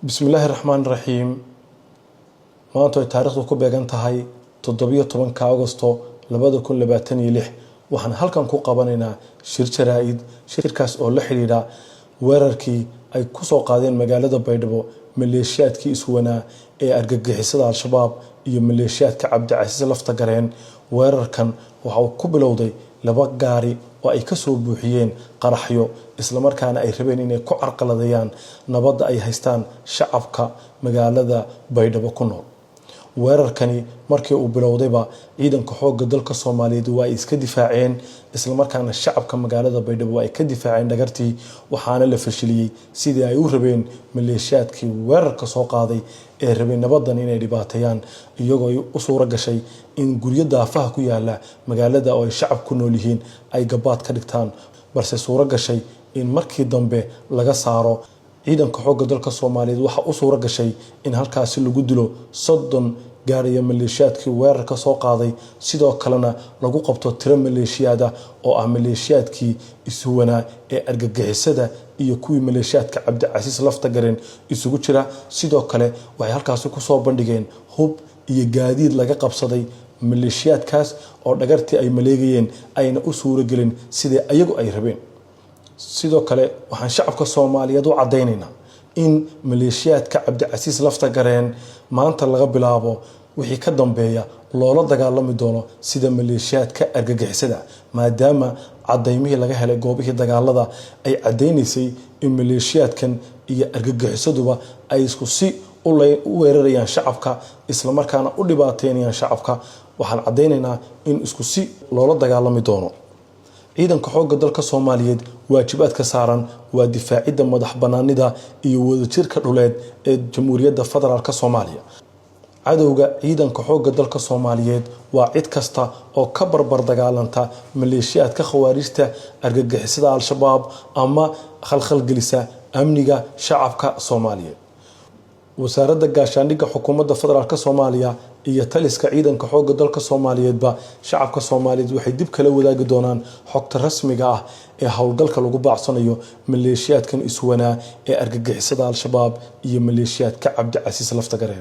بسم الله الرحمن الرحيم maanta ay taariikhdu ku beegan tahay 17 Agoosto 2026 waxaan halkan ku qabanaynaa shir jaraa'id shirkaas oo la xiriira weerarkii ay ku soo qaadeen magaalada Baydhabo maleeshiyaadkii iswanaa ee argagixisada al-shabaab iyo maleeshiyaadka Cabdicasiis Laftagareen weerarkan waxa uu ku bilowday laba gaari oo ay ka soo buuxiyeen qaraxyo isla markaana ay rabeen inay ku carqaladeeyaan nabadda ay haystaan shacabka magaalada Baydhabo ku nool weerarkani markii uu bilowdayba ciidanka xoogga dalka Soomaaliyeed waa iska difaaceen isla markaana shacabka magaalada Baydhabo ay ka difaaceen dhagartii waxaana la fashiliyay sidii ay u rabeen maleeshiyaadkii weerarka soo qaaday ee rabeen nabadan inay dhibaateeyaan iyagoo u suura gashay in guryo daafaha ku yaala magaalada oo ay shacab ku nool yihiin ay gabaad ka dhigtaan balse suura gashay in markii dambe laga saaro ciidanka xoogga dalka Soomaaliyeed waxa u suura gashay in halkaas lagu dilo 30 gaariya maleeshiyaadkii weerarka soo qaaday sidoo kalena lagu qabto tiro maleeshiyaad oo ah maleeshiyaadkii iswanaa ee argagixisada iyo kuwii maleeshiyaadka Cabdicasiis Laftagareen isugu jira sidoo kale waxay halkaas ku soo bandhigeen hub iyo gaadiid laga qabsaday maleeshiyaadkaas oo dhagartii ay maleegayeen ayna u suura gelin sidii ayagu ay rabeen sidoo kale waxaan shacabka Soomaaliyeed u cadeynaynaa in maleeshiyaadka Cabdicasiis Laftagareen maanta laga bilaabo wixii ka dambeeya loola dagaalami doono sida maleeshiyaadka argagixisada maadaama cadeymihii laga helay goobihii dagaalada ay cadeynaysay in maleeshiyaadkan iyo argagixisaduba ay isku si u weerarayaan shacabka isla markaana u dhibaateynayaan shacabka waxaan cadeynaynaa in isku si loola dagaalami doono ciidanka xoogga dalka Soomaaliyeed waajibaadka saaran waa difaacidda madaxbanaanida iyo wadajirka dhuleed ee Jamhuuriyadda Federaalka Soomaaliya cadawga ciidanka xoogga dalka Soomaaliyeed waa cid kasta oo ka barbar dagaalanta maleeshiyaadka khawaarijta argagixisada al-shabaab ama khalkhal gelisa amniga shacabka Soomaaliyeed wasaaradda gaashaandhigga xukuumadda federaalka Soomaaliya iyo taliska ciidanka xoogga dalka Soomaaliyeedba shacabka Soomaaliyeed waxay dib kala wadaagi doonaan xogta rasmiga ah ee hawlgalka lagu baacsanayo maleeshiyaadkan iswanaa ee argagixisada al-shabaab iyo maleeshiyaadka Cabdicasiis Laftagareen